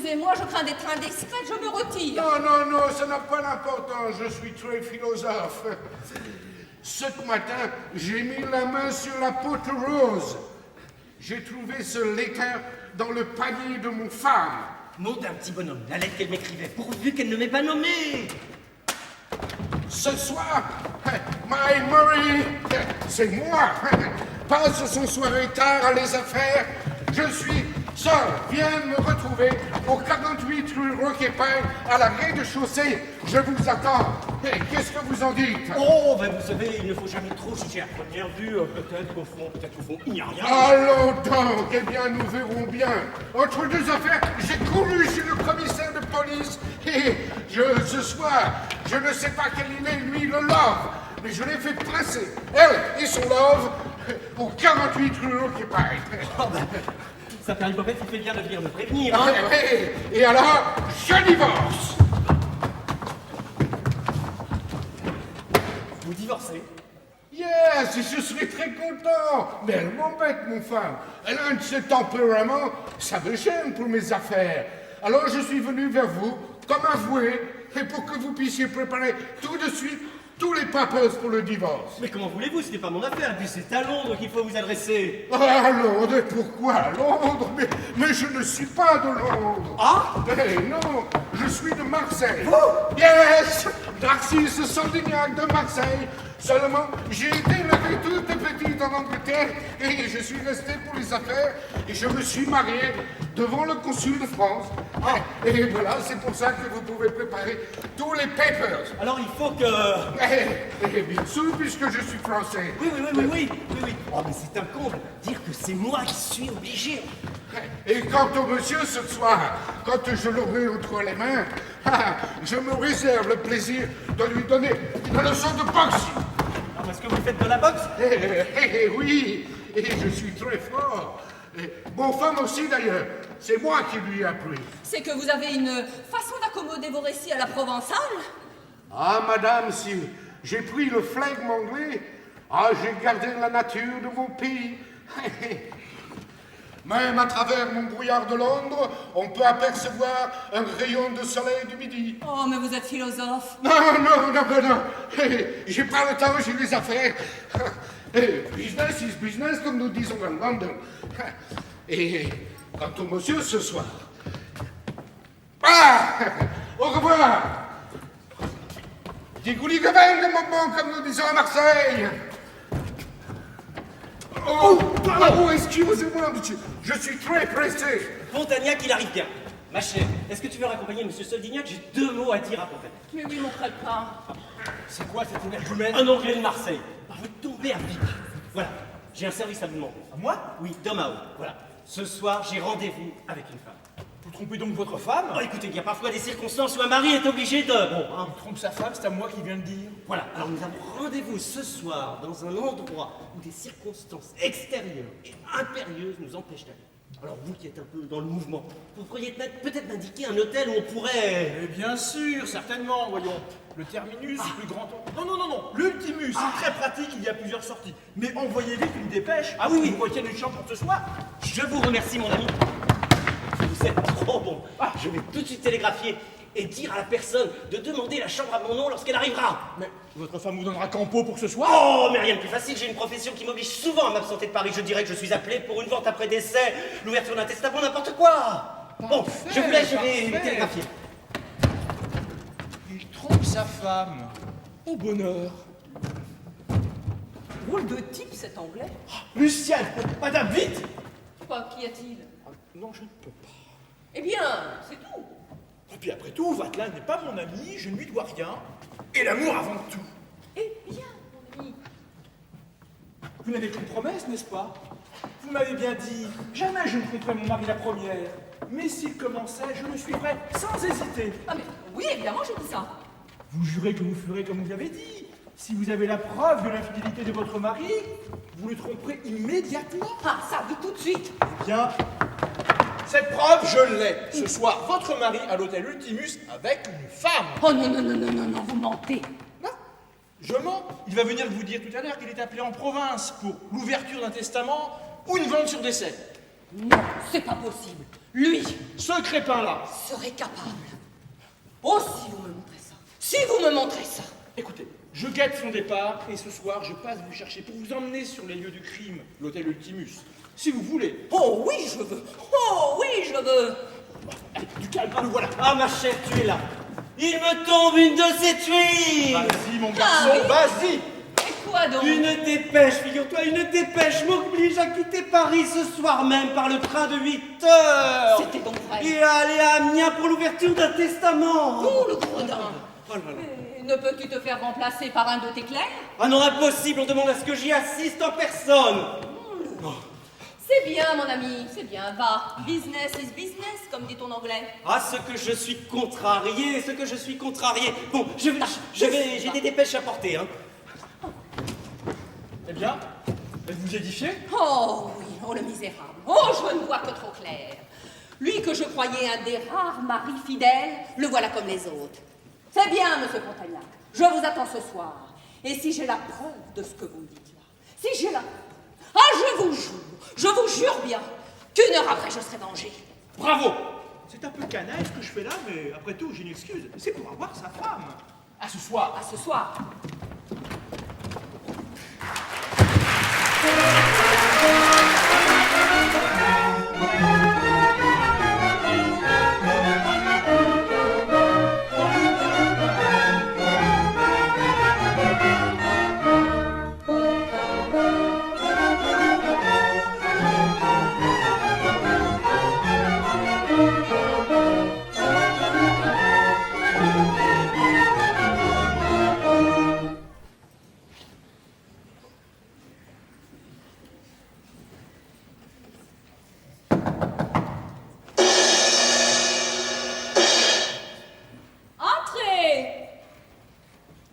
Suivez-moi, je crains d'être indiscrète, je me retire. Non, ça n'a pas d'importance, je suis très philosophe. Ce matin, j'ai mis la main sur la pote rose. J'ai trouvé ce lettre dans le panier de mon femme. Mot d'un petit bonhomme, la lettre qu'elle m'écrivait, pourvu qu'elle ne m'ait pas nommé. Ce soir, My Murray, c'est moi, passe son soirée tard à les affaires. Je suis seul, viens me retrouver au 48 rue Roquépin, à la rez-de-chaussée. Je vous attends. Qu'est-ce que vous en dites? Oh, ben vous savez, il ne faut jamais trop juger à première vue. Peut-être qu'au fond, il n'y a rien. Allons donc, eh bien, nous verrons bien. Entre deux affaires, j'ai couru chez le commissaire de police et ce soir, je ne sais pas quel il est, lui, le love, mais je l'ai fait placer, elle et son love, au 48 rue Roquépin. Oh, ben, ça fait un hypothèse qui fait bien de venir me prévenir, hein. Et alors, je divorce. Vous divorcez? Yes, je serais très content. Mais elle m'embête, mon femme. Elle a un de ce tempérament, ça me gêne pour mes affaires. Alors je suis venu vers vous, comme avoué, et pour que vous puissiez préparer tout de suite tous les papers pour le divorce. Mais comment voulez-vous? Ce n'est pas mon affaire, et puis c'est à Londres qu'il faut vous adresser. À Londres? Pourquoi à Londres? Mais je ne suis pas de Londres. Ah? Non, je suis de Marseille. Oh! Yes! Narcisse Sandignac de Marseille. Seulement, j'ai été élevé toute petite en Angleterre et je suis resté pour les affaires et je me suis marié devant le consul de France. Et voilà, c'est pour ça que vous pouvez préparer tous les papers. Alors il faut que... Et bien sûr, puisque je suis français. Oui. Oh, mais c'est un comble. Dire que c'est moi qui suis obligé. Et quant au monsieur ce soir, quand je l'aurai entre les mains, je me réserve le plaisir de lui donner une leçon de boxe. Ah, parce que vous faites de la boxe? Oui, et je suis très fort. Mon femme aussi d'ailleurs, c'est moi qui lui ai appris. C'est que vous avez une façon d'accommoder vos récits à la provençale? Ah, madame, si j'ai pris le flegme anglais, j'ai gardé la nature de mon pays. Même à travers mon brouillard de Londres, on peut apercevoir un rayon de soleil du midi. Oh, mais vous êtes philosophe. Non. J'ai pas le temps, j'ai des affaires. Business is business, comme nous disons en London. Et quant au monsieur ce soir... Au revoir. Des goulis de vin de mon comme nous disons à Marseille. Excusez-moi, monsieur. Je suis très pressé. Fontagnac, il arrive bien. Ma chère, est-ce que tu veux raccompagner M. Soldignac? J'ai 2 mots à dire à propos. Mais oui, mon crève-pain. C'est quoi cette énergumène? Un Anglais de Marseille. Vous tombez à pic. Voilà, j'ai un service à vous demander. À moi? Oui, d'homme à homme. Voilà. Ce soir, j'ai rendez-vous avec une femme. Vous trompez donc votre femme? Oh, écoutez, il y a parfois des circonstances où un mari est obligé de... Bon, hein. Il trompe sa femme, c'est à moi qui viens de dire. Voilà, alors nous avons rendez-vous ce soir dans un endroit où des circonstances extérieures et impérieuses nous empêchent d'aller. Alors vous qui êtes un peu dans le mouvement, vous pourriez peut-être m'indiquer un hôtel où on pourrait... Mais bien sûr, certainement, voyons. Le terminus, le plus grand... Non, l'ultimus, c'est très pratique, il y a plusieurs sorties. Mais envoyez vite une dépêche. Ah oui. Vous retiennent une chambre pour ce soir. Je vous remercie, mon ami. Vous êtes trop bon. Je vais tout de suite télégraphier et dire à la personne de demander la chambre à mon nom lorsqu'elle arrivera. Mais votre femme vous donnera campo pour ce soir? Oh, mais rien de plus facile, j'ai une profession qui m'oblige souvent à m'absenter de Paris. Je dirais que je suis appelé pour une vente après décès, l'ouverture d'un testament, n'importe quoi. Bon, je vous laisse, je vais télégraphier. Il trompe sa femme. Au bonheur. Drôle de type, cet anglais. Lucienne, madame, vite! Quoi, qu'y a-t-il? Non, je ne peux pas. Eh bien, c'est tout. Et puis après tout, Vatelin n'est pas mon ami, je ne lui dois rien. Et l'amour avant tout. Eh bien, mon ami. Vous n'avez qu'une promesse, n'est-ce pas? Vous m'avez bien dit, jamais je ne tromperai mon mari la première. Mais s'il commençait, je le suivrai sans hésiter. Ah, mais oui, évidemment, j'ai dit ça. Vous jurez que vous ferez comme vous avez dit. Si vous avez la preuve de l'infidélité de votre mari, vous le tromperez immédiatement. Ah, ça, oui, tout de suite. Bien. Cette preuve, je l'ai. Ce soir, votre mari à l'hôtel Ultimus avec une femme. Oh non, vous mentez. Non, je mens. Il va venir vous dire tout à l'heure qu'il est appelé en province pour l'ouverture d'un testament ou une vente sur décès. Non, c'est pas possible. Lui Ce crépin-là. serait capable. Oh, si vous me montrez ça. Si vous me montrez ça. Écoutez, je guette son départ et ce soir, je passe vous chercher pour vous emmener sur les lieux du crime, l'hôtel Ultimus. Si vous voulez. Oh oui, je veux. Oh oui, je veux. Allez, du calme, le voilà. Ah, ma chère, tu es là. Il me tombe une de ces tuiles. Vas-y, mon garçon, oui. vas-y. Et quoi donc? Une dépêche, figure-toi, une dépêche m'oblige à quitter Paris ce soir même par le train de 8 heures. C'était donc vrai. Et à aller à Amiens pour l'ouverture d'un testament. Oh, le gredin. Oh là là. Ne peux-tu te faire remplacer par un de tes clercs? Ah non, impossible, on demande à ce que j'y assiste en personne. C'est bien, mon ami, c'est bien. Va. Business is business, comme dit ton anglais. Ah, ce que je suis contrarié, ce que je suis contrarié. Bon, j'ai des dépêches à porter, hein. Eh bien, êtes-vous édifié? Oh oui, oh le misérable. Oh, je ne vois que trop clair. Lui que je croyais un des rares maris fidèles, le voilà comme les autres. C'est bien, monsieur Pontagnac. Je vous attends ce soir. Et si j'ai la preuve de ce que vous me dites là, si j'ai la preuve, ah, je vous jure bien, qu'une heure après, je serai vengé. Bravo. C'est un peu canaille ce que je fais là, mais après tout, j'ai une excuse. C'est pour avoir sa femme. À ce soir. À ce soir. Entrez.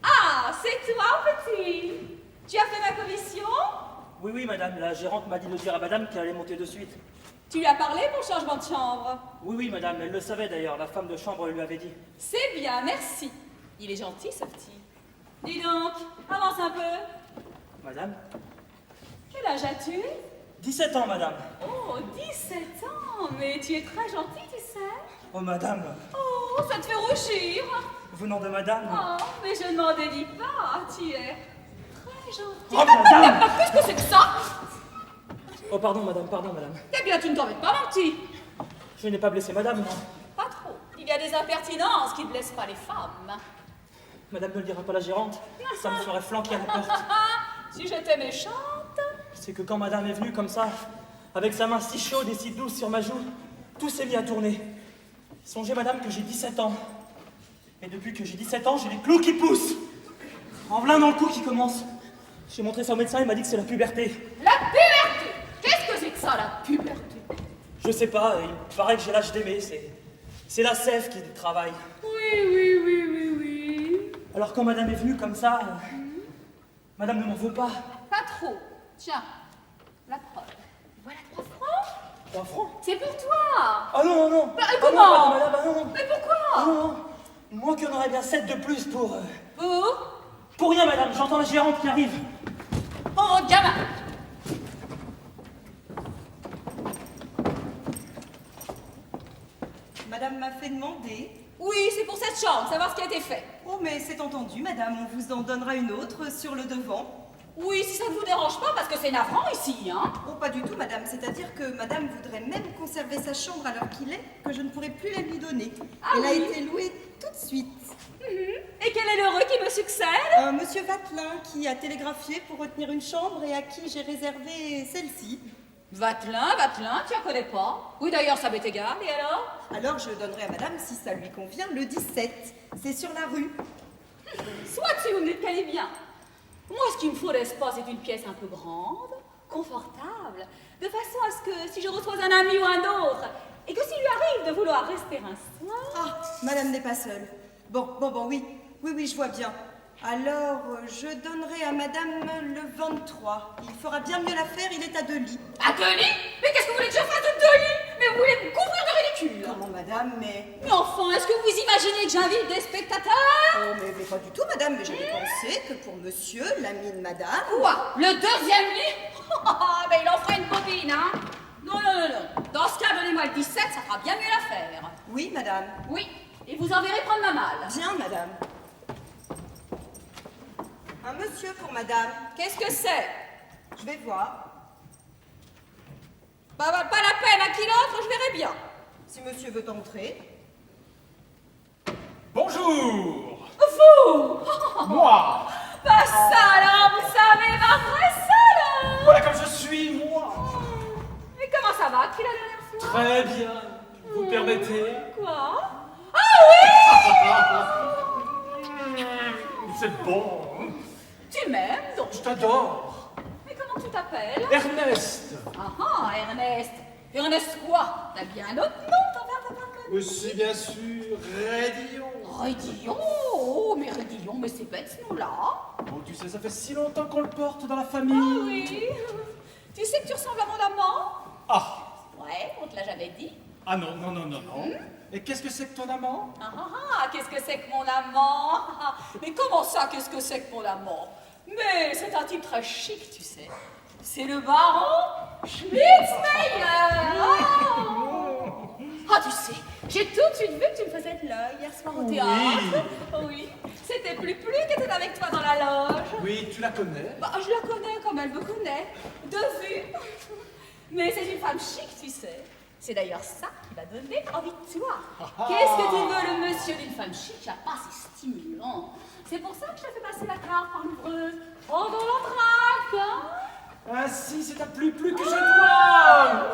Ah, c'est toi, petit. Tu as fait ma commission? Oui, oui, madame, la gérante m'a dit de dire à madame qu'elle allait monter de suite. Tu lui as parlé pour changement de chambre? Oui, oui, madame, elle le savait d'ailleurs, la femme de chambre lui avait dit. C'est bien, merci. Il est gentil, ce petit. Dis donc, avance un peu. Madame? Quel âge as-tu? 17 ans, madame. Oh, 17 ans. Mais tu es très gentil, tu sais. Oh, madame, Oh, ça te fait rougir. venant de madame. Oh, mais je ne m'en dédie pas. Tu es très gentil. Oh, madame! Qu'est-ce que c'est que ça? Oh, pardon, madame. Eh bien, tu ne t'en es pas menti. Je n'ai pas blessé madame, moi. Pas trop. Il y a des impertinences qui ne blessent pas les femmes. Madame ne le dira pas à la gérante, ça me ferait flanquer à la porte. Si j'étais méchante. C'est que quand madame est venue comme ça, avec sa main si chaude et si douce sur ma joue, tout s'est mis à tourner. Songez, madame, que j'ai 17 ans. Et depuis que j'ai 17 ans, j'ai les clous qui poussent. En plein dans le cou qui commence. J'ai montré ça au médecin, il m'a dit que c'est la puberté. La puberté. Qu'est-ce que c'est que ça, la puberté? Je sais pas, il paraît que j'ai l'âge d'aimer, c'est la sève qui travaille. Oui. Alors quand madame est venue comme ça, madame ne m'en veut pas. Pas trop. Tiens, la preuve. Voilà 3 francs. 3 francs? C'est pour toi. Ah non, non. Bah, Ah comment? non, pardon, madame, ah non. Mais pourquoi? Ah non, non. Moi qui en aurais bien 7 de plus pour... Pour? Pour rien, madame, j'entends la gérante qui arrive. Oh, gamin. Madame m'a fait demander. Oui, c'est pour cette chambre, savoir ce qui a été fait. Oh, mais c'est entendu, madame, on vous en donnera une autre sur le devant. Oui, si ça ne vous dérange pas, parce que c'est navrant ici, hein. Oh, pas du tout, madame, c'est-à-dire que madame voudrait même conserver sa chambre à l'heure qu'il est, que je ne pourrai plus la lui donner. Ah Elle a oui. été louée tout de suite. Et quel est l'heureux qui me succède? Monsieur Vatelin qui a télégraphié pour retenir une chambre et à qui j'ai réservé celle-ci. Vatelin, tu en connais pas? Oui, d'ailleurs, ça m'est égal, et alors? Alors je donnerai à madame, si ça lui convient, le 17. C'est sur la rue. Soit si vous me dites qu'elle est bien. Moi, ce qu'il me faut, n'est-ce pas, c'est une pièce un peu grande, confortable, de façon à ce que si je reçois un ami ou un autre, et que s'il lui arrive de vouloir rester un soir... Ah, madame n'est pas seule. Bon, oui, je vois bien. Alors, je donnerai à madame le 23. Il fera bien mieux l'affaire, il est à 2 lits. À 2 lits? Mais qu'est-ce que vous voulez que je fasse de 2 lits? Mais vous voulez me couvrir de ridicule? Comment, madame, mais... Mais enfin, est-ce que vous imaginez que j'invite des spectateurs? Oh, mais pas du tout, madame, mais j'avais pensé que pour monsieur, l'ami de madame... Quoi? Le 2e lit? Mais il en ferait une copine, hein? Non. fera bien mieux l'affaire. Oui, madame. Oui, et vous enverrez prendre ma malle. Bien, madame. Un monsieur pour madame. Qu'est-ce que c'est? Je vais voir. Pas la peine, à qui l'autre, je verrai bien. Si monsieur veut entrer. Bonjour. Vous Moi. Pas ça alors, vous savez, ma vraie salope. Voilà comme je suis, moi. Mais comment ça va depuis la dernière fois? Très bien. Vous permettez? Quoi? C'est bon. Tu m'aimes donc? Je t'adore. Mais comment tu t'appelles? Ernest. Ah, Ernest. Ernest quoi? T'as bien un autre nom, t'envers ta femme? Aussi, bien sûr, Raidillon. Rédillon? Oh, mais Rédillon, mais c'est bête ce nom-là. Oh, tu sais, ça fait si longtemps qu'on le porte dans la Ah famille. oui. Tu sais que tu ressembles à mon amant? Ah. Ouais, on te l'a jamais dit. Ah non, non, non, non, non. Et qu'est-ce que c'est que ton amant? Qu'est-ce que c'est que mon amant? Mais comment ça, qu'est-ce que c'est que mon amant? Mais c'est un type très chic, tu sais. C'est le baron Schmitzmeyer. Ah, tu sais, j'ai tout de suite vu que tu me faisais de l'œil hier soir au théâtre. Oui, c'était plus qui était avec toi dans la loge. Oui, tu la connais. Bah, je la connais comme elle me connaît, de vue. Mais c'est une femme chic, tu sais. C'est d'ailleurs ça qui m'a donné envie de toi. Qu'est-ce que tu veux, le monsieur d'une femme chic? Là pas, c'est stimulant. C'est pour ça que je te fais passer la carte par l'ouvreuse. Oh, dans l'entraque, hein? Ainsi, c'est à plus que je dois.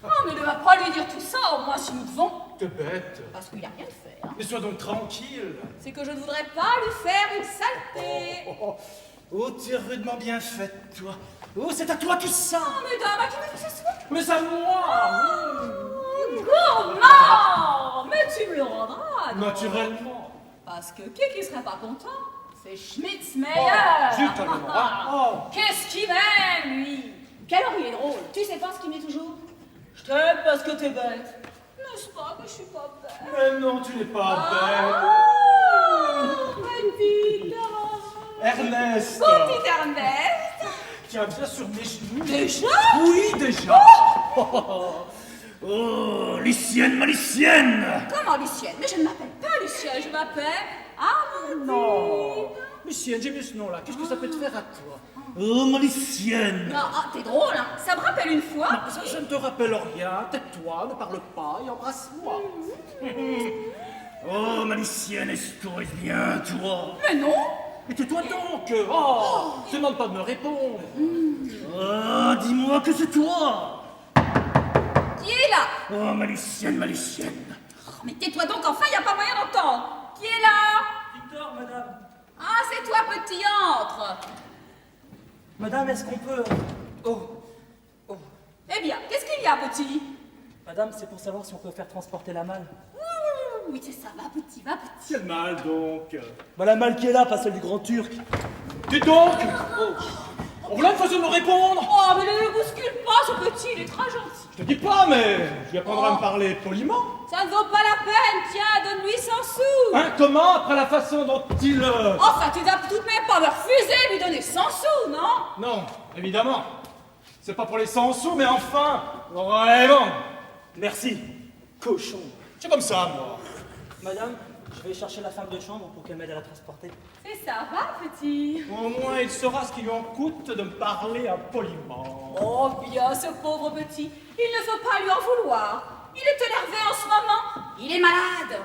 Oh, mais ne va pas lui dire tout ça, au moins si nous devons. T'es bête. Parce qu'il n'a rien fait. Hein. Mais sois donc tranquille. C'est que je ne voudrais pas lui faire une saleté. Oh, tu es rudement bien faite, toi. Oh, c'est à toi tout ça. Oh, mais dame, à qui veux que ce soit? Mais à moi. Gourmand! Mais tu me le rendras, non? Naturellement. Parce que qui serait pas content? C'est Schmitzmeyer! Zut, alors. Oh. Qu'est-ce qu'il m'aime, lui? Quel alors il est drôle. Tu sais pas ce qu'il me dit toujours? Je t'aime parce que t'es bête. N'est-ce pas que je suis pas bête? Mais non, tu n'es pas bête. Petite Ernest. Petit Ernest! Tiens bien sur mes genoux. Déjà? Oui, déjà. Oh, Lucienne, ma Lucienne! Comment Lucienne? Mais je ne m'appelle pas Lucienne, je m'appelle Amandine. Non. Lucienne, j'aime mieux ce nom-là. Qu'est-ce que ça peut te faire à toi? Oh, ma Lucienne! T'es drôle, hein? Ça me rappelle une fois. Ça ne te rappelle rien. Tais-toi, ne parle pas et embrasse-moi. Oh, ma Lucienne, est-ce que tu restes bien, toi? Mais non. Mais tais-toi donc. Oh, ne demande pas de me répondre. Oh, dis-moi que c'est toi! Qui est là? Oh, ma Lucienne, ma Lucienne! Oh, mais tais-toi donc, enfin, il n'y a pas moyen d'entendre. Qui est là? Victor, madame! Ah, c'est toi, petit, entre. Madame, est-ce qu'on peut... Eh bien, qu'est-ce qu'il y a, petit? Madame, c'est pour savoir si on peut faire transporter la malle. Oui, c'est ça, va, petit, va, petit. Quel mal donc. Bah, la malle qui est là, pas celle du grand turc. Dis donc. On voulait une façon de me répondre. Oh, mais ne le bouscule pas, ce petit, il est très gentil. Je te dis pas, mais je lui apprendrai à me parler poliment. Ça ne vaut pas la peine, tiens, donne-lui 100 sous. Hein, comment, après la façon dont il... Enfin, tu dois tout de même pas me refuser de lui donner 100 sous, non? Non, évidemment. C'est pas pour les 100 sous, mais enfin, vraiment. Merci, cochon. C'est comme ça, moi. Madame, je vais chercher la femme de chambre pour qu'elle m'aide à la transporter. C'est ça, va, petit. Au moins, il saura ce qu'il lui en coûte de me parler poliment. Oh, bien, ce pauvre petit. Il ne faut pas lui en vouloir. Il est énervé en ce moment. Il est malade.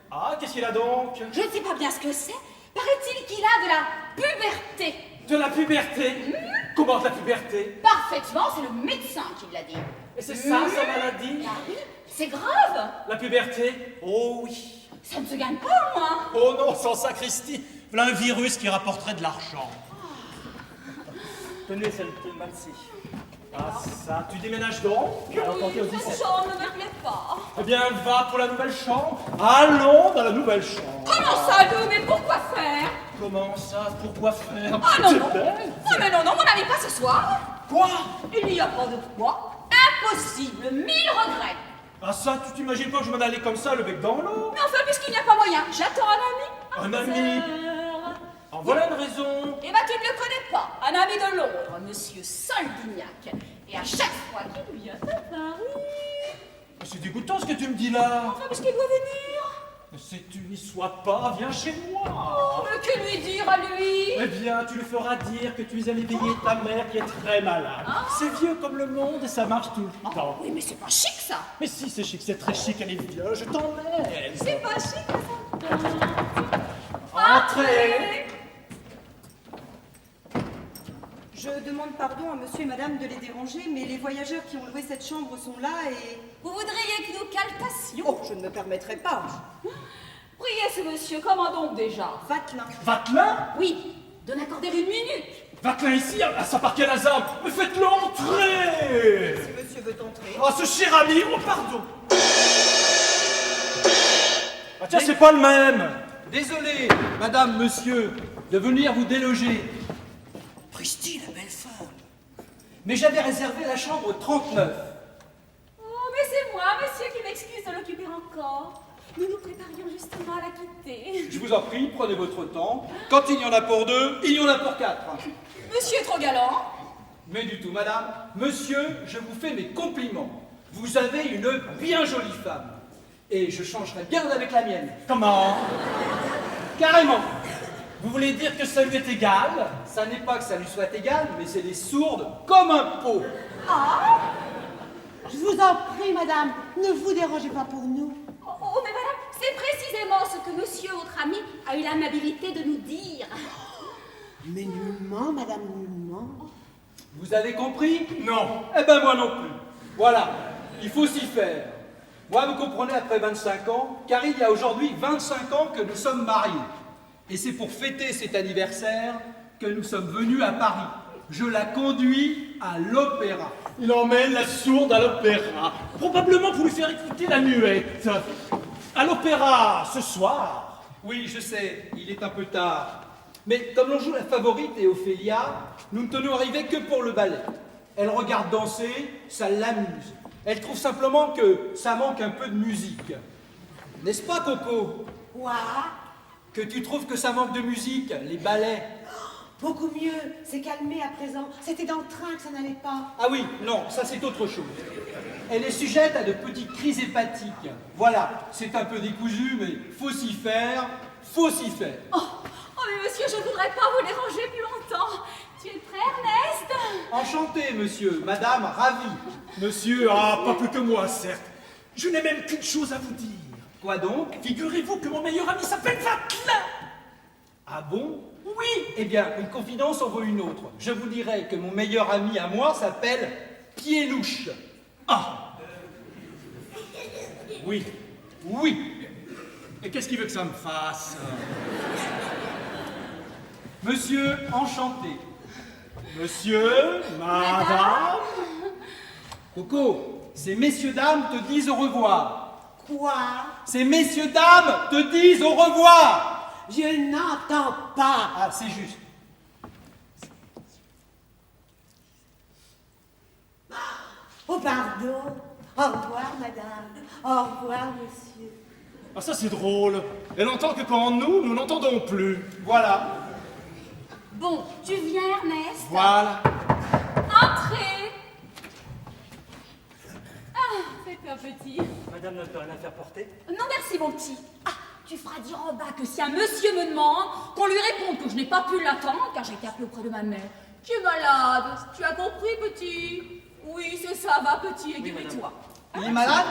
Ah, qu'est-ce qu'il a donc? Je ne sais pas bien ce que c'est. Paraît-il qu'il a de la puberté. De la puberté. Comment de la puberté? Parfaitement, c'est le médecin qui l'a dit. Et c'est ça, sa maladie? Ah oui, c'est grave. La puberté? Oh oui. Ça ne se gagne pas, moi. Oh non, sans sacristi. Voilà un virus qui rapporterait de l'argent. Tenez cette malle-ci. Ah ça, tu déménages donc? Alors, comptez au Cette 17. chambre ne me plaît pas. Eh bien, va pour la nouvelle chambre. Allons dans la nouvelle chambre. Comment ça, nous? Mais pourquoi faire? Comment ça? Pourquoi faire? Ah non, C'est non. bête. Non, mais non, non, mon ami, pas ce soir. Quoi? Il n'y a pas de quoi. Impossible, 1000 regrets. Ah ça, tu t'imagines pas que je m'en allais comme ça, le bec dans l'eau? Mais enfin, puisqu'il n'y a pas moyen, j'attends un ami. Un ami? En voilà une raison. Eh ben, tu ne le connais pas. Un ami de Londres, monsieur Soldignac. Et à chaque fois qu'il vient à Paris... C'est dégoûtant ce que tu me dis là. Enfin, parce qu'il doit venir. Si tu n'y sois pas, viens chez moi. Oh, mais que lui dire à lui? Eh bien, tu le feras dire que tu es allé veiller ta mère qui est très malade. C'est vieux comme le monde et ça marche tout le temps. Oui, mais c'est pas chic, ça. Mais si, c'est chic, c'est très chic, allez viens, je t'emmène. C'est pas chic, ça. Entrez. Je demande pardon à monsieur et madame de les déranger, mais les voyageurs qui ont loué cette chambre sont là et... Vous voudriez que nous caltassions? Oh, je ne me permettrai pas. Priez ce monsieur, comment donc déjà? Vatelin. Vatelin? Oui, de m'accorder une minute. Vatelin ici, à sa parquet à la zambe. Mais faites-le entrer. Si monsieur veut entrer. Oh, ce cher ami, oh pardon. Ah tiens, c'est pas le même. Désolé, madame, monsieur, de venir vous déloger. Pristi, la belle femme. Mais j'avais réservé la chambre 39. Oh, mais c'est moi, monsieur, qui m'excuse de l'occuper encore. Nous nous préparions justement à la quitter. Je vous en prie, prenez votre temps. Quand il y en a pour 2, il y en a pour 4. Monsieur est trop galant. Mais du tout, madame. Monsieur, je vous fais mes compliments. Vous avez une bien jolie femme. Et je changerai bien avec la mienne. Comment? Carrément. Vous voulez dire que ça lui est égal? Ça n'est pas que ça lui soit égal, mais c'est des sourdes comme un pot. Je vous en prie, madame, ne vous dérangez pas pour nous. Oh, mais madame, c'est précisément ce que monsieur, votre ami, a eu l'amabilité de nous dire. Mais nullement, madame, nullement. Vous avez compris? Non. Eh ben moi non plus. Voilà, il faut s'y faire. Moi, vous comprenez, après 25 ans, car il y a aujourd'hui 25 ans que nous sommes mariés. Et c'est pour fêter cet anniversaire que nous sommes venus à Paris. Je la conduis à l'opéra. Il emmène la sourde à l'opéra. Probablement pour lui faire écouter la muette. À l'opéra, ce soir. Oui, je sais, il est un peu tard. Mais comme l'on joue la Favorite et Ophélia, nous ne tenons arriver que pour le ballet. Elle regarde danser, ça l'amuse. Elle trouve simplement que ça manque un peu de musique. N'est-ce pas, Coco? Quoi? Que tu trouves que ça manque de musique, les ballets? Beaucoup mieux, c'est calmé à présent. C'était dans le train que ça n'allait pas. Ah oui, non, ça c'est autre chose. Elle est sujette à de petites crises hépatiques. Voilà, c'est un peu décousu, mais faut s'y faire, faut s'y faire. Oh, mais monsieur, je ne voudrais pas vous déranger plus longtemps. Tu es prêt, Ernest? Enchanté, monsieur, madame, ravi. Monsieur, ah, pas plus que moi, certes. Je n'ai même qu'une chose à vous dire. Quoi donc? Figurez-vous que mon meilleur ami s'appelle Vatelin. Ah bon? Oui. Eh bien, une confidence en vaut une autre. Je vous dirai que mon meilleur ami à moi s'appelle Pied-Louche. Ah. Oui. Oui. Et qu'est-ce qu'il veut que ça me fasse? Monsieur, enchanté. Monsieur, madame. Coco, ces messieurs-dames te disent au revoir. Quoi? Ces messieurs-dames te disent au revoir. Je n'entends pas. Ah, c'est juste. Oh, pardon. Au revoir, madame. Au revoir, monsieur. Ah, ça c'est drôle. Elle entend que quand nous n'entendons plus. Voilà. Bon, tu viens, Ernest? Voilà. Entrez. Ah, c'est un petit. Madame ne peut rien faire porter. Non, merci, mon petit. Ah, tu feras dire en bas que si un monsieur me demande, qu'on lui réponde que je n'ai pas pu l'attendre, car j'ai été appelée auprès de ma mère. Tu es malade. Tu as compris, petit? Oui, c'est ça, va, petit, et guéris-toi. Il est malade?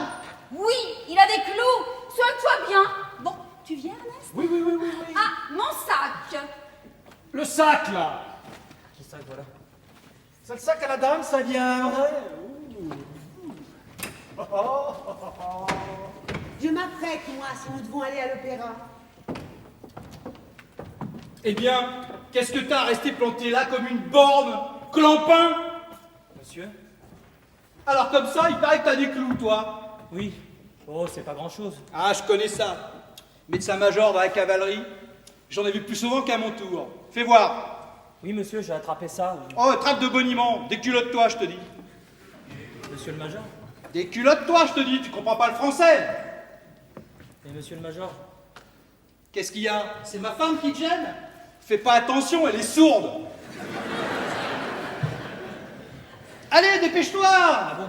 Oui, il a des clous. Soigne-toi bien. Bon, tu viens, Ernest? Oui. Ah, mon sac. Le sac, là. Qui ça, voilà. C'est le sac à la dame, ça vient. Je m'apprête, moi, si nous devons aller à l'opéra. Eh bien, qu'est-ce que t'as à rester planté là comme une borne? Clampin? Monsieur? Alors comme ça, il paraît que t'as des clous, toi. Oui. Oh, c'est pas grand-chose. Ah, je connais ça. Médecin-major dans la cavalerie. J'en ai vu plus souvent qu'à mon tour. Fais voir. Oui, monsieur, j'ai attrapé ça. Oh, trappe de boniment. Déculotte-toi, je te dis. Monsieur le major? Déculotte-toi, je te dis. Tu comprends pas le français? Et monsieur le major? Qu'est-ce qu'il y a? C'est ma femme qui te gêne? Fais pas attention, elle est sourde. Allez, dépêche-toi! Ah bon?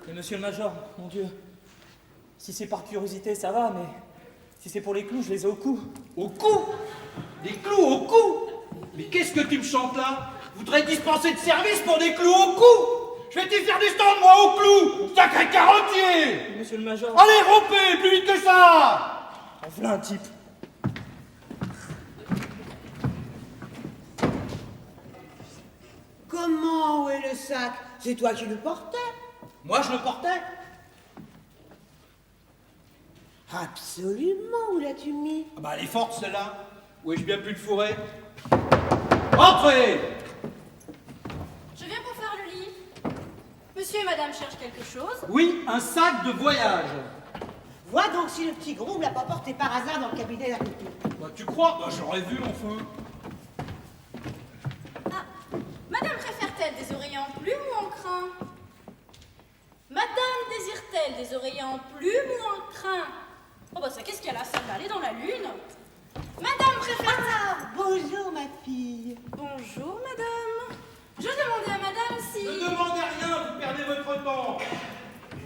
Et monsieur le major, mon Dieu, si c'est par curiosité, ça va, mais si c'est pour les clous, je les ai au cou. Au cou? Des clous au cou? Mais qu'est-ce que tu me chantes là? Je voudrais dispenser de service pour des clous au cou? Je vais t'y faire du stand, moi, au clou! Sacré carottier! Monsieur le major... Allez, rompez, plus vite que ça! En voilà un type. Comment, où est le sac? C'est toi qui le portais? Moi, je le portais. Absolument, où l'as-tu mis? Ah bah, elle est forte, celle-là. Où ai-je bien pu le fourrer? Entrez! Je viens pour faire le lit. Monsieur et madame cherchent quelque chose? Oui, un sac de voyage. Vois donc si le petit gros ne l'a pas porté par hasard dans le cabinet d'à côté. Bah, tu crois? Bah, j'aurais vu, enfin. Ah, madame préfère-t-elle des oreillers en plume ou en crin? Madame désire-t-elle des oreillers en plume ou en crin? Oh bah ça, qu'est-ce qu'il y a là? Ça va aller dans la lune. Madame préfère... Ah, bonjour ma fille. Bonjour madame. Je demandais à madame si... Ne demandez rien, vous perdez votre temps.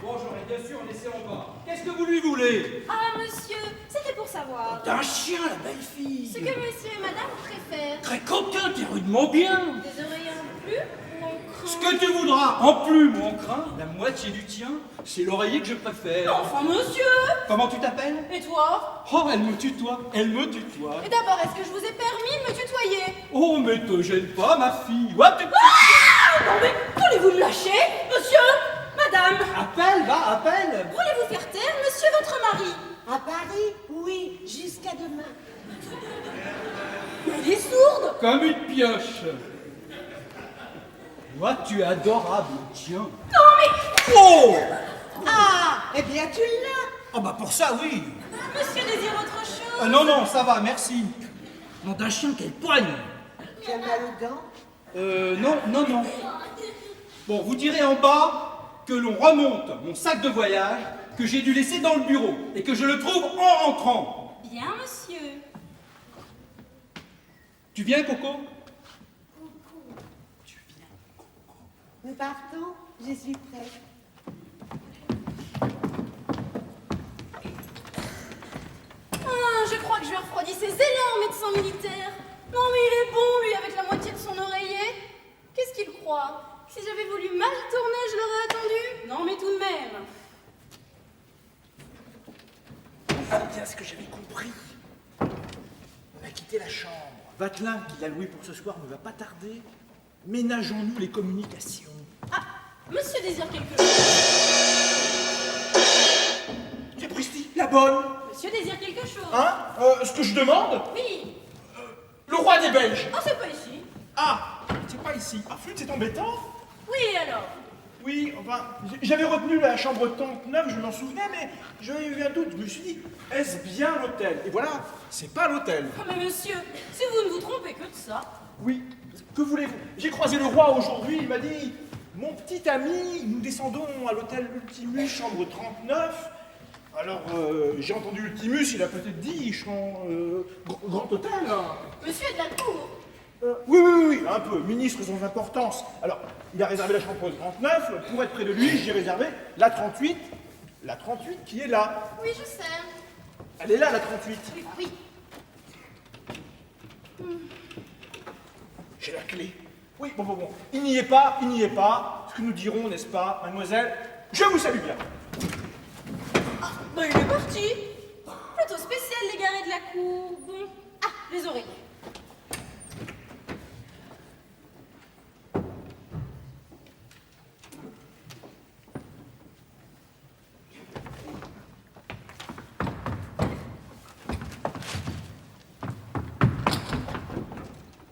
Bon, j'aurais bien sûr laissé en bas. Qu'est-ce que vous lui voulez? Ah monsieur, c'était pour savoir D'un chien, la belle fille. ce que monsieur et madame préfèrent. Très coquin, t'es rudement bien. Des oreillers en plume ou en crin? Ce que tu voudras, en plume ou en crin, la moitié du tien, c'est l'oreiller que je préfère. Enfin monsieur! Comment tu t'appelles? Et toi? Oh, elle me tutoie, elle me tutoie. Et d'abord, est-ce que je vous ai permis de me tutoyer? Oh, mais te gêne pas, ma fille. Ouais, tu... Ah non mais, voulez-vous me lâcher? Monsieur? Madame? Appelle, va, appelle. Voulez-vous faire taire monsieur votre mari? À Paris? Oui, jusqu'à demain. Mais elle est sourde! Comme une pioche. Moi, tu es adorable, tiens. Non mais... Oh! Ah, eh bien tu l'as. Oh, bah pour ça, oui. Monsieur désire autre chose? Non, non, ça va, merci. Non, d'un chien, quelle poigne. Tu as mal aux dents? Non, non, non. Bon, vous direz en bas que l'on remonte mon sac de voyage que j'ai dû laisser dans le bureau et que je le trouve en rentrant. Bien monsieur. Tu viens, Coco? Nous partons? Je suis prête. Ah, je crois que je lui ai refroidi ses élans, médecin militaire. Non mais il est bon, lui, avec la moitié de son oreiller. Qu'est-ce qu'il croit? Si j'avais voulu mal tourner, je l'aurais attendu? Non mais tout de même. C'est bien ce que j'avais compris. On a quitté la chambre. Vatelin, qui l'a loué pour ce soir, ne va pas tarder. Ménageons-nous les communications. Ah, monsieur désire quelque chose. Sapristi, la bonne. Monsieur désire quelque chose. Hein? Ce que je demande? Oui. Le roi des Belges. Oh, c'est pas ici. Ah, c'est pas ici. Ah, flûte, c'est embêtant. Oui, alors. Oui, enfin, j'avais retenu la chambre 39, je m'en souvenais, mais j'avais eu un doute. Je me suis dit, est-ce bien l'hôtel? Et voilà, c'est pas l'hôtel. Oh, mais monsieur, si vous ne vous trompez que de ça. Oui, que voulez-vous? J'ai croisé le roi aujourd'hui, il m'a dit, mon petit ami, nous descendons à l'hôtel Ultimus, chambre 39. Alors, j'ai entendu Ultimus, il a peut-être dit, grand hôtel. Hein. Monsieur est de la cour. Oui, un peu, ministre sans importance. Alors, il a réservé la chambre 39, pour être près de lui, j'ai réservé la 38 qui est là. Oui, je sais. Elle est là, la 38. Oui. J'ai la clé. Oui, bon. Il n'y est pas. Ce que nous dirons, n'est-ce pas, mademoiselle? Je vous salue bien. Ah, bah il est parti. Plutôt spécial, les garés de la cour. Bon. Ah, les oreillers.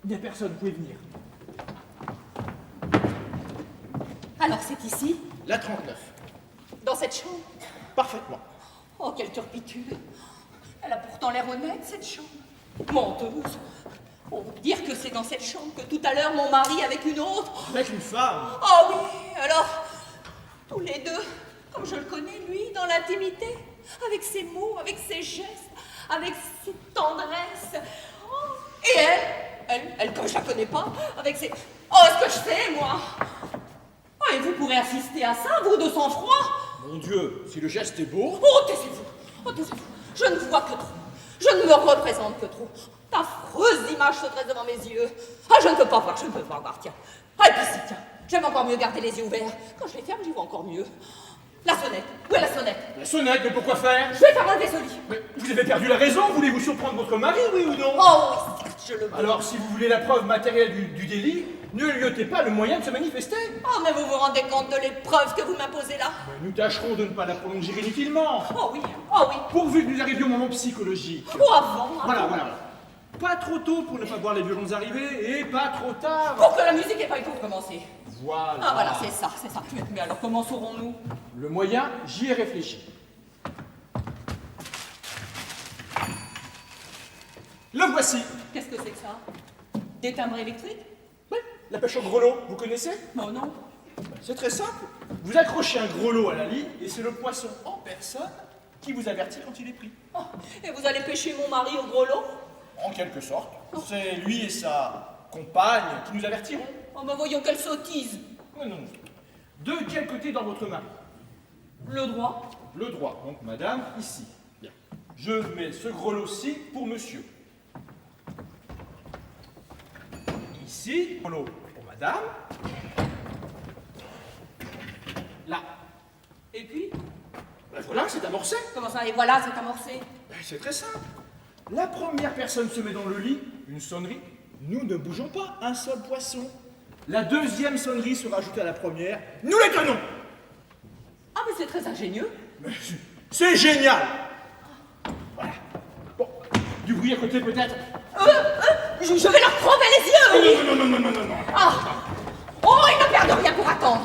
Il n'y a personne, vous pouvez venir. Alors c'est ici? La 39. Dans cette chambre? Parfaitement. Oh, quelle turpitude! Elle a pourtant l'air honnête, cette chambre. Menteuse! Oh, dire que c'est dans cette chambre que tout à l'heure mon mari avec une autre. Avec une femme. Oh oui, alors, tous les deux, comme je le connais, lui, dans l'intimité, avec ses mots, avec ses gestes, avec ses tendresses. Oh, et elle, comme je la connais pas, avec ses... Oh, ce que je sais, moi! Oh, et vous pourrez pourrez assister à ça, vous de sang-froid? Mon Dieu, si le geste est beau. Oh, taisez-vous! Oh, taisez-vous! Je ne vois que trop. Je ne me représente que trop. D'affreuses images se dressent devant mes yeux. Ah, je ne peux pas voir, je ne peux pas voir, tiens. Ah, et puis si, tiens, j'aime encore mieux garder les yeux ouverts. Quand je les ferme, j'y vois encore mieux. La sonnette, où est la sonnette? La sonnette, mais pourquoi faire? Je vais faire enlever ce lit. Mais vous avez perdu la raison, voulez-vous surprendre votre mari, oui ou non? Oh oui, certes, je le veux. Alors, si vous voulez la preuve matérielle du délit, ne lui ôtez pas le moyen de se manifester. Oh, mais vous vous rendez compte de l'épreuve que vous m'imposez là? Mais nous tâcherons de ne pas la prolonger inutilement. Oh oui, oh oui. Pourvu que nous arrivions au moment psychologique. Oh, avant. Voilà. Pas trop tôt pour ne pas voir les violons arriver et pas trop tard. Pour que la musique ait pas eu le temps de commencer. Voilà. Ah voilà, c'est ça. Mais alors comment saurons-nous? Le moyen, j'y ai réfléchi. Le voici. Qu'est-ce que c'est que ça? Des timbres électriques? Oui, la pêche au grelot, vous connaissez? Oh non. C'est très simple. Vous accrochez un grelot à la ligne et c'est le poisson en personne qui vous avertit quand il est pris. Oh, et vous allez pêcher mon mari au gros lot? En quelque sorte. C'est lui et sa compagne qui nous avertiront. Oh, mais voyons quelle sottise. Non. De quel côté dans votre main? Le droit. Le droit. Donc, madame, ici. Bien. Je mets ce grelot-ci pour monsieur. Ici, grelot pour madame. Là. Et puis? Ben voilà, c'est amorcé. Comment ça? Et voilà, c'est amorcé. Ben, c'est très simple. La première personne se met dans le lit, une sonnerie. Nous ne bougeons pas, un seul poisson. La deuxième sonnerie se rajoute à la première. Nous les tenons. Ah, mais c'est très ingénieux. Mais c'est génial. Voilà. Bon, du bruit à côté peut-être. Je vais leur crever les yeux. Non. Ah. Oh, ils ne perdent rien pour attendre.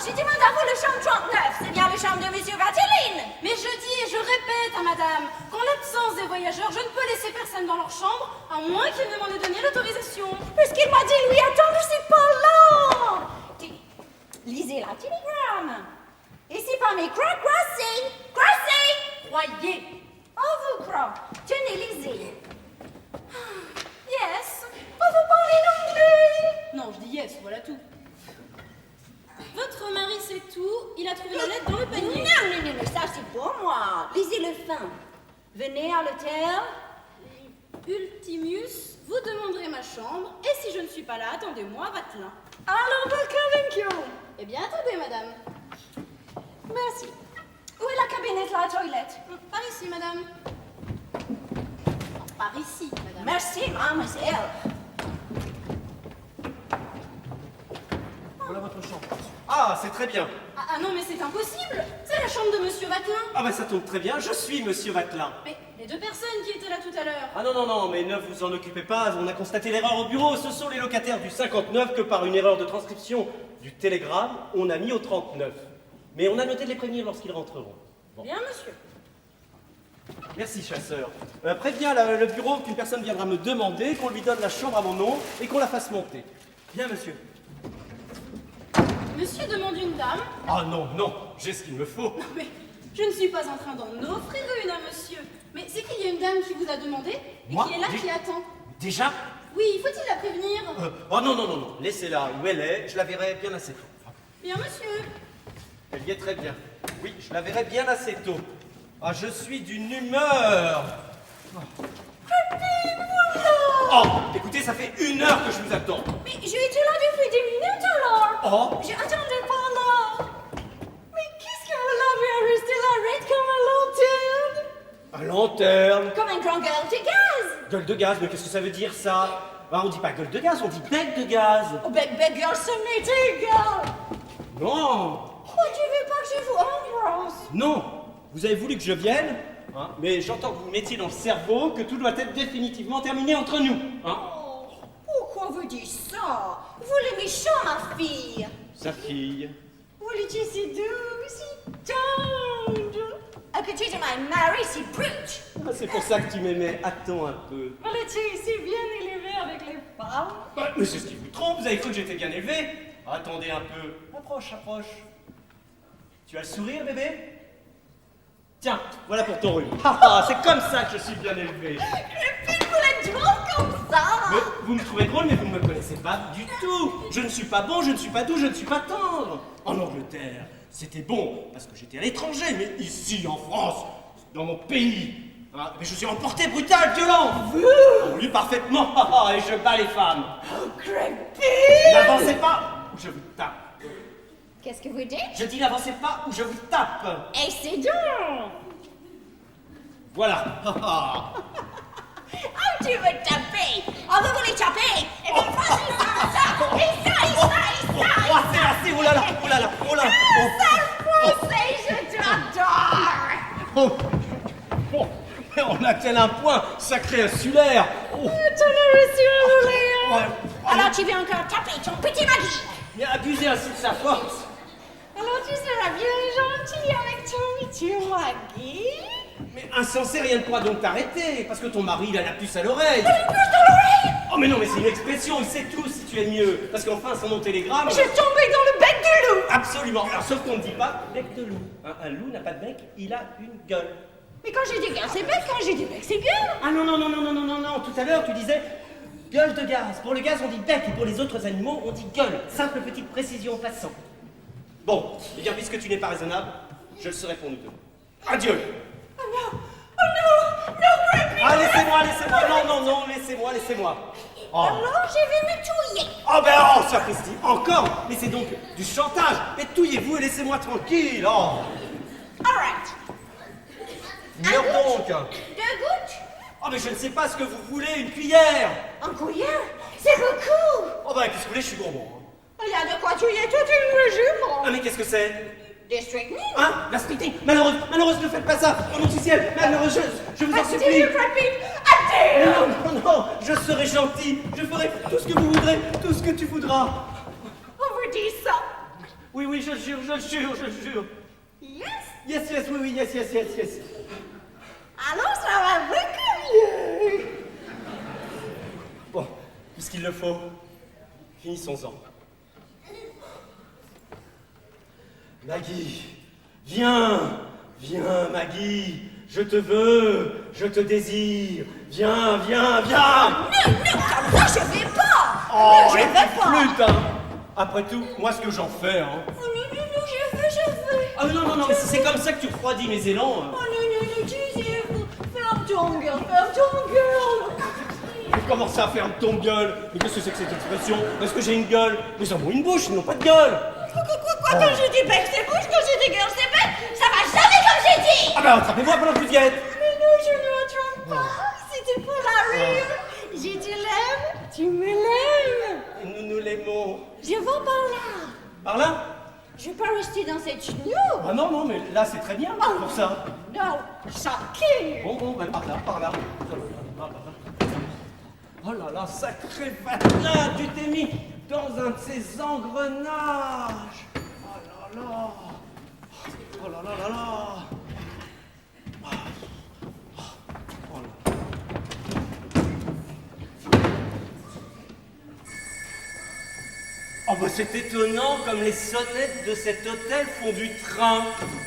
J'ai demandé à vous le chambre 39, c'est bien le chambre de Monsieur Vateline. Mais je dis et je répète à madame qu'en l'absence des voyageurs, je ne peux laisser personne dans leur chambre, à moins qu'ils ne m'en aient donné l'autorisation. Puisqu'il m'a dit, lui, attends, je suis pas là. Lisez la télégramme. Ici par mes croix, croissez. Croyez. On vous croit. Tenez, lisez. Yes. Oh, vous parlez l'anglais. Non, je dis yes, voilà tout. Votre mari sait tout, il a trouvé la lettre dans le panier. Non, ça c'est pour moi. Lisez le fin. Venez à l'hôtel. Ultimus, vous demanderez ma chambre, et si je ne suis pas là, attendez-moi, Vatelin. Alors, welcome you. Eh bien, attendez, madame. Merci. Où est la cabinette, la toilette? Par ici, madame. Par ici, madame. Merci, mademoiselle. Voilà votre chambre. Ah, c'est très bien. Ah non, mais c'est impossible. C'est la chambre de Monsieur Vatelin. Ah bah ça tombe très bien, je suis Monsieur Vatelin. Mais les deux personnes qui étaient là tout à l'heure. Ah non, mais ne vous en occupez pas, on a constaté l'erreur au bureau. Ce sont les locataires du 59 que par une erreur de transcription du télégramme, on a mis au 39. Mais on a noté de les prévenir lorsqu'ils rentreront. Bon. Bien, monsieur. Merci, chasseur. Préviens le bureau qu'une personne viendra me demander qu'on lui donne la chambre à mon nom et qu'on la fasse monter. Bien, monsieur. Monsieur demande une dame. Ah non, j'ai ce qu'il me faut. Non, mais je ne suis pas en train d'en offrir une à monsieur. Mais c'est qu'il y a une dame qui vous a demandé et Moi qui est là, qui attend. Déjà? Oui, faut-il la prévenir? Oh non, laissez-la où elle est, je la verrai bien assez tôt. Bien, monsieur. Elle y est très bien. Oui, je la verrai bien assez tôt. Ah, je suis d'une humeur. Oh, écoutez, ça fait 1 heure que je vous attends. Mais j'ai été là depuis 10 minutes alors. Oh, Je attendais pas là. Mais qu'est-ce que vous l'avez resté là, raide comme un lanterne? à lanterne. Comme un grand gueule de gaz. Gueule de gaz, mais qu'est-ce que ça veut dire ça? Ah, on dit pas gueule de gaz, on dit bec de gaz. Oh, bec, girl, ce m'est égal. Non, Oh, tu veux pas que je vous embrasse? non. Vous avez voulu que je vienne, hein, mais j'entends que vous mettiez dans le cerveau que tout doit être définitivement terminé entre nous. Hein. Oh, pourquoi vous dites ça? Vous les méchants, ma fille. Sa fille. Vous l'étiez si doux, si tendre. À côté de my mari, si brute. Ah, c'est pour ça que tu m'aimais. Attends un peu. Vous l'étiez si bien élevé avec les femmes. Bah, mais c'est ce qui vous trompe, vous avez cru que j'étais bien élevé. Attendez un peu. Approche. Tu as le sourire, bébé? Tiens, voilà pour ton rhume. C'est comme ça que je suis bien élevé. Et puis vous l'êtes drôle comme ça. Mais Vous me trouvez drôle, mais vous ne me connaissez pas du tout. Je ne suis pas bon, je ne suis pas doux, je ne suis pas tendre. En Angleterre, c'était bon, parce que j'étais à l'étranger, mais ici, en France, dans mon pays, hein, mais je suis emporté, brutal, violent. Oh, lui, parfaitement, et je bats les femmes. Oh, creepy! N'avancez pas, ou je vous tape. Qu'est-ce que vous dites? Je dis n'avancez pas, ou je vous tape. Et c'est donc! Voilà. Oh, tu veux taper! Oh, vous voulez taper! Eh bien, vas-y, comme ça! Et ça, et ça, et ça! Oh, assez, oh là là, oh là là, oh là. Sale français, je t'adore! Oh. Oh. Mais on a tel un point, sacré insulaire. Oh. Ouais. Alors tu veux encore taper ton petit Maggie? Il a abusé ainsi de sa force. Alors tu seras bien gentil avec ton petit Maggie? Mais insensé, rien ne pourra donc t'arrêter, parce que ton mari, il a la puce à l'oreille. Une puce dans l'oreille? Oh mais non, mais c'est une expression, il sait tout si tu es mieux. Parce qu'enfin, sans mon télégramme... Je suis tombée dans le bec du loup! Absolument, alors sauf qu'on ne dit pas bec de loup. Un loup n'a pas de bec, il a une gueule. Mais quand j'ai dit gueule, c'est bec, quand j'ai dit bec, c'est gueule! Ah non, non, non, non, non, non, non, non, tout à l'heure tu disais gueule de gaz. Pour le gaz on dit bec et pour les autres animaux on dit gueule. Simple petite précision passant. Bon, eh bien puisque tu n'es pas raisonnable, je le serai pour nous deux. Adieu. Oh non! Oh non! Non, creepy! Ah laissez-moi, laissez-moi, non, non, non, laissez-moi, laissez-moi. Oh. Alors je vais me touiller! Oh ben oh, sapristi, encore. Mais c'est donc du chantage. Mais touillez-vous et laissez-moi tranquille. Oh. Alright! Meurs donc. 2 gouttes? Oh mais je ne sais pas ce que vous voulez, une cuillère. Un cuillère? C'est beaucoup! Oh ben qu'est-ce que vous voulez, je suis gourmand. Il y a de quoi touiller toute une région! Ah mais qu'est-ce que c'est? Des strychnine? Hein? La strychnine? Malheureuse, malheureuse, ne faites pas ça! Au nom du ciel, malheureuse, je vous en supplie! Adieu, creepy! Adieu! Non, non, non, je serai gentil, je ferai tout ce que vous voudrez, tout ce que tu voudras! On vous dit ça? Oui, oui, je le jure, je le jure, je le jure! Yes? Yes, yes, oui, oui, yes, yes, yes, yes! Alors ça va beaucoup mieux! Bon, puisqu'il le faut, finissons-en. Maggie, viens, viens, Maggie, je te veux, je te désire, viens, viens, viens! Non, non, comme ça je vais pas! Oh, non, je et vais pas! flûte, hein. Après tout, moi ce que j'en fais, hein. Oh non, non, non, je veux! Ah non, non, non, mais si c'est comme ça que tu refroidis mes élans... Oh non, non, non, tu sais, ferme ton gueule, ferme ton gueule! Mais comment ça, ferme ton gueule? Mais qu'est-ce que c'est que cette expression? Est-ce que j'ai une gueule? Mais ils ont une bouche, ils n'ont pas de gueule! Quoi, quand je dis bec, c'est bouche, quand je dis gueule, c'est bec, ça va jamais comme j'ai dit! Ah ben attrapez-moi pendant que vous y êtes! Mais non, je ne m'attrape pas, c'était pour la rire! Je te l'aime, tu me l'aimes! Et nous l'aimons. Je vais par là! Par là? Je vais pas rester dans cette tenue! Ah non, non, mais là c'est très bien pour ça. Non, choqué! Bon, ben par là, par là. Oh là là, sacré bâtard, tu t'es mis dans un de ces engrenages. Oh là là. Oh là là là là. Oh bah c'est étonnant comme les sonnettes de cet hôtel font du train.